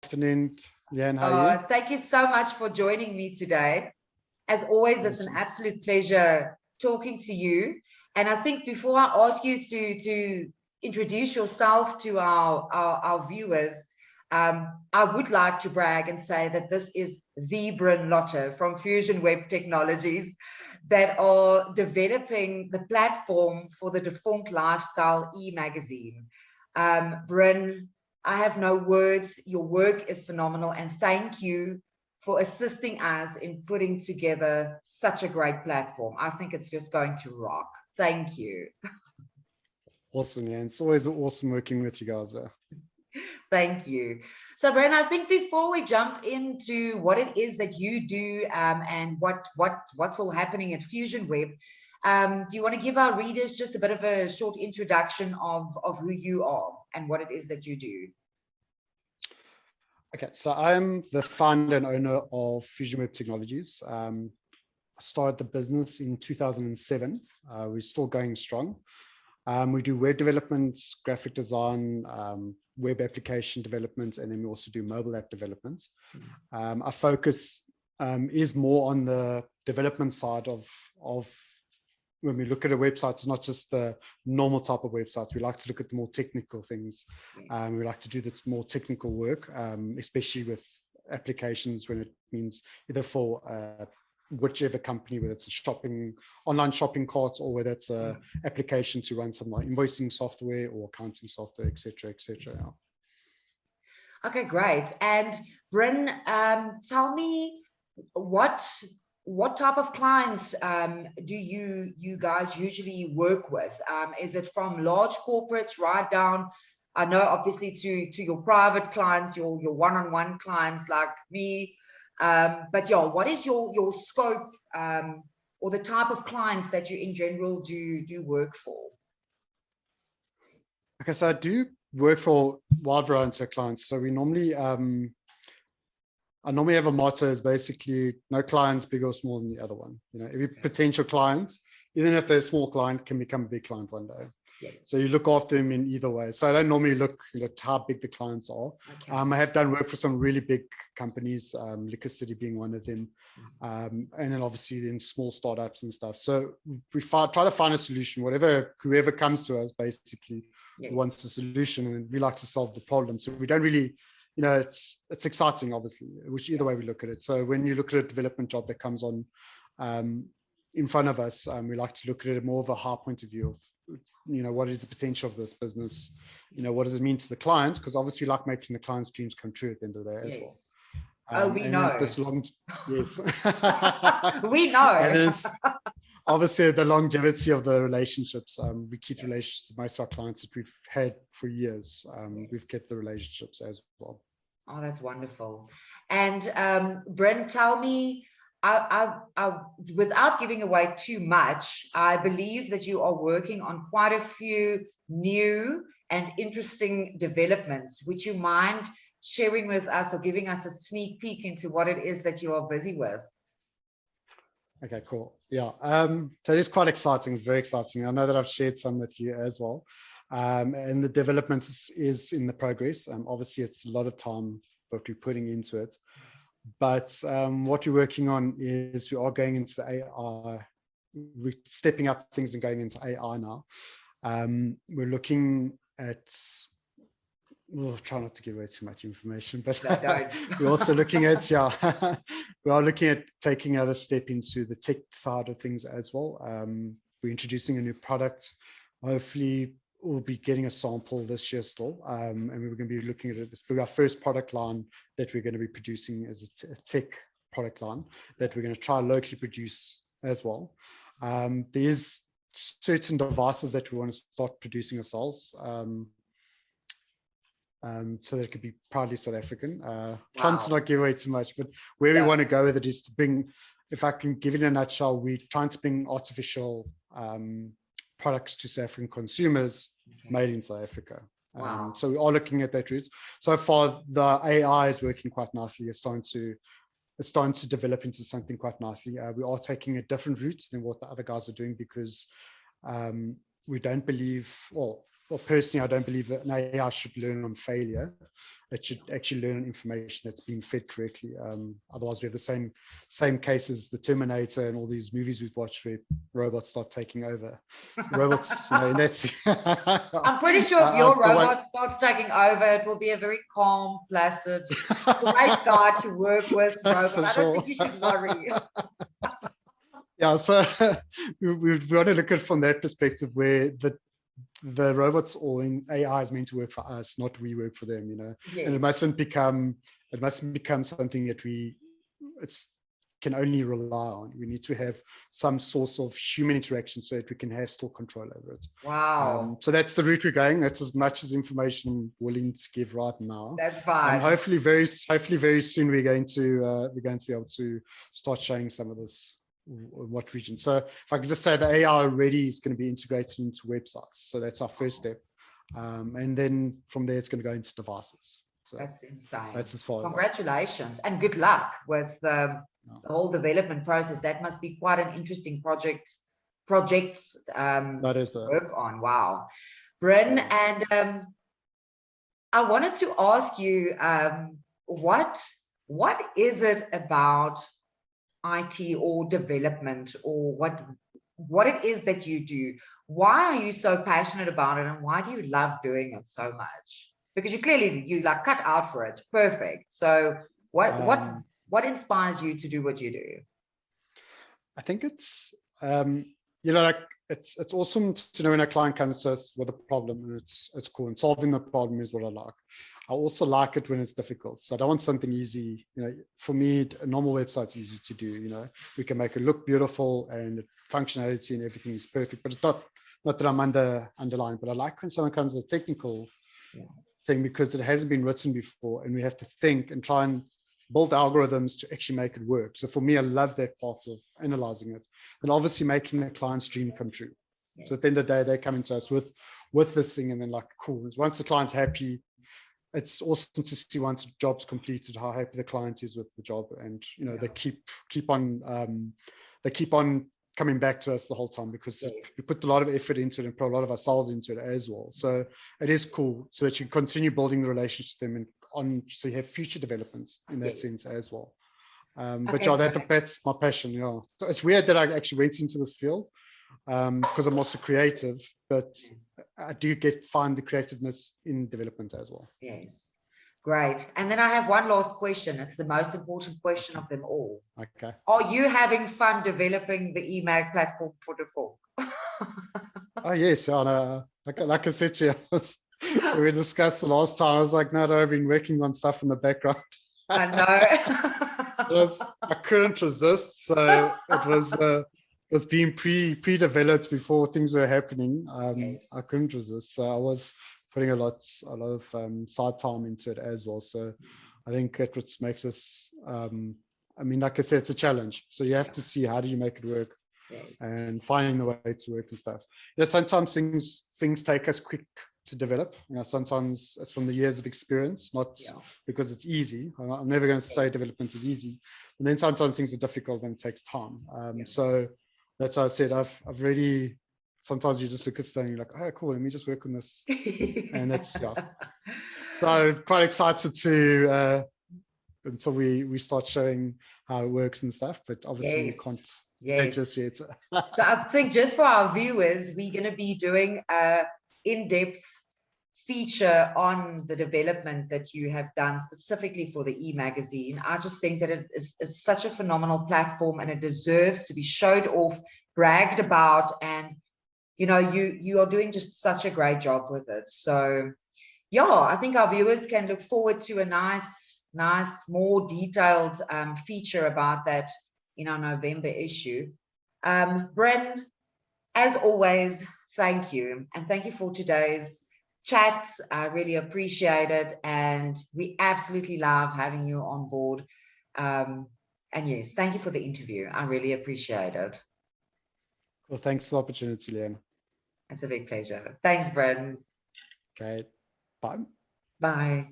afternoon, Leanne. How are you? Thank you so much for joining me today. As always, awesome. It's an absolute pleasure talking to you. And I think before I ask you to introduce yourself to our viewers, I would like to brag and say that this is the Bryn Lotter from Fusionweb Technologies that are developing the platform for the deVonk Lifestyle e-magazine. Bryn, I have no words. Your work is phenomenal, and thank you for assisting us in putting together such a great platform. I think it's just going to rock. Thank you. Awesome, yeah. It's always awesome working with you guys there. Thank you. So, Bryn, I think before we jump into what it is that you do and what's all happening at Fusionweb, do you want to give our readers just a bit of a short introduction of who you are and what it is that you do? Okay, so I'm the founder and owner of Fusionweb Technologies. I started the business in 2007. We're still going strong. We do web development, graphic design, web application development, and then we also do mobile app development. Our focus is more on the development side of when we look at a website. It's not just the normal type of websites. We like to look at the more technical things. We like to do the more technical work, especially with applications when it means either for whichever company, whether it's a online shopping cart, or whether it's an application to run some like invoicing software or accounting software, etc., etc. Yeah. Okay, great. And Bryn, tell me what type of clients do you guys usually work with? Is it from large corporates right down, I know obviously to your private clients, your one-on-one clients like me, but yeah, what is your scope or the type of clients that you in general do work for? Okay, so I do work for a wide variety of clients. So we normally I normally have a motto is basically no client's bigger or smaller than the other one. You know, every potential client, even if they're a small client, can become a big client one day. Yes. So you look after them in either way. So I don't normally look at how big the clients are. Okay. I have done work for some really big companies, Liquor City being one of them, and then obviously in small startups and stuff. So we try to find a solution, whoever comes to us basically wants a solution, and we like to solve the problem. So we don't really, you know, it's exciting, obviously, which either way we look at it. So when you look at a development job that comes on in front of us, we like to look at it more of a high point of view of, you know, what is the potential of this business? You know, what does it mean to the client? Because obviously we like making the client's dreams come true at the end of the day as well. We know. Yes. We know. And then it's obviously the longevity of the relationships. We keep relationships with most of our clients that we've had for years. We've kept the relationships as well. Oh, that's wonderful. And Bryn, tell me, without giving away too much, I believe that you are working on quite a few new and interesting developments. Would you mind sharing with us or giving us a sneak peek into what it is that you are busy with? Okay, cool. Yeah, so it is quite exciting. It's very exciting. I know that I've shared some with you as well. And the development is in the progress. Obviously, it's a lot of time what we're putting into it. But what we're working on is we are going into the AI. We're stepping up things and going into AI now. We're looking at, we'll try not to give away too much information, but we're also looking at, we are looking at taking another step into the tech side of things as well. We're introducing a new product. Hopefully, we'll be getting a sample this year still, and we're going to be looking at it. It's our first product line that we're going to be producing as a tech product line that we're going to try locally produce as well. There's certain devices that we want to start producing ourselves, so that it could be proudly South African. Trying to not give away too much, but where we want to go with it is to bring, if I can give it in a nutshell, we're trying to bring artificial products to South African consumers made in South Africa. So we are looking at that route. So far, the AI is working quite nicely. It's starting to develop into something quite nicely. We are taking a different route than what the other guys are doing because we don't believe, well, well, personally, I don't believe that an AI should learn on failure. It should actually learn on information that's been fed correctly. Otherwise, we have the same cases, the Terminator and all these movies we've watched where robots start taking over. Robots, in that I'm pretty sure if your robot starts taking over, it will be a very calm, placid, great guy to work with. Robot. I don't think you should worry. Yeah, so we want to look at it from that perspective, where the robots or in AI is meant to work for us, not we work for them, Yes. And it mustn't become something that can only rely on. We need to have some source of human interaction so that we can have still control over it. Wow. So that's the route we're going. That's as much as information I'm willing to give right now. That's fine. Hopefully very soon we're going to be able to start showing some of this. What region. So if I could just say, the AI already is going to be integrated into websites. So that's our first step. And then from there, it's going to go into devices. So that's insane. That's as far. Congratulations and good luck with the whole development process. That must be quite an interesting projects that is to work on. Wow. Bryn, and I wanted to ask you, what is it about IT or development, or what it is that you do? Why are you so passionate about it, and why do you love doing it so much? Because you like cut out for it. Perfect. So what inspires you to do what you do? I think it's it's awesome to know when a client comes to us with a problem, and it's cool, and solving the problem is what I like. I also like it when it's difficult. So I don't want something easy. For me, a normal website's easy to do. We can make it look beautiful and functionality and everything is perfect, but it's not that I'm underlying. But I like when someone comes with a technical thing, because it hasn't been written before, and we have to think and try and build algorithms to actually make it work. So for me, I love that part of analyzing it, and obviously making the client's dream come true. Yes. So at the end of the day, they're coming to us with this thing, and then like, cool. Once the client's happy, it's awesome to see once the job's completed how happy the client is with the job, and they keep on coming back to us the whole time, because we put a lot of effort into it and put a lot of ourselves into it as well. So it is cool, so that you continue building the relationship with them, and so you have future developments in that sense as well. But that's my passion. So it's weird that I actually went into this field, because I'm also creative, but I do find the creativeness in development as well. Yes, great. And then I have one last question. It's the most important question of them all. Okay. Are you having fun developing the eMag platform for deVonk? Oh yes, like I said to you, we discussed the last time. I was like, no, I've been working on stuff in the background. I know. I couldn't resist, so it was being pre-developed before things were happening. I couldn't resist, so I was putting a lot of side time into it as well. So I think it makes us, like I said, it's a challenge. So you have to see, how do you make it work, and finding a way to work and stuff. Sometimes things take us quick to develop. Sometimes it's from the years of experience, not because it's easy. I'm never going to say development is easy. And then sometimes things are difficult and it takes time. So that's why I said I've really, sometimes you just look at something, you're like, oh, cool, let me just work on this. And that's, So I'm quite excited to, until we start showing how it works and stuff, but obviously we can't just yet. So I think just for our viewers, we're going to be doing a in-depth feature on the development that you have done specifically for the e-magazine. I just think that it's such a phenomenal platform, and it deserves to be showed off, bragged about, and you are doing just such a great job with it. So I think our viewers can look forward to a nice, more detailed feature about that in our November issue. Bryn, as always, thank you. And thank you for today's chats. I really appreciate it. And we absolutely love having you on board. And yes, thank you for the interview. I really appreciate it. Well, thanks for the opportunity, Leanne. It's a big pleasure. Thanks, Bryn. Okay, bye. Bye.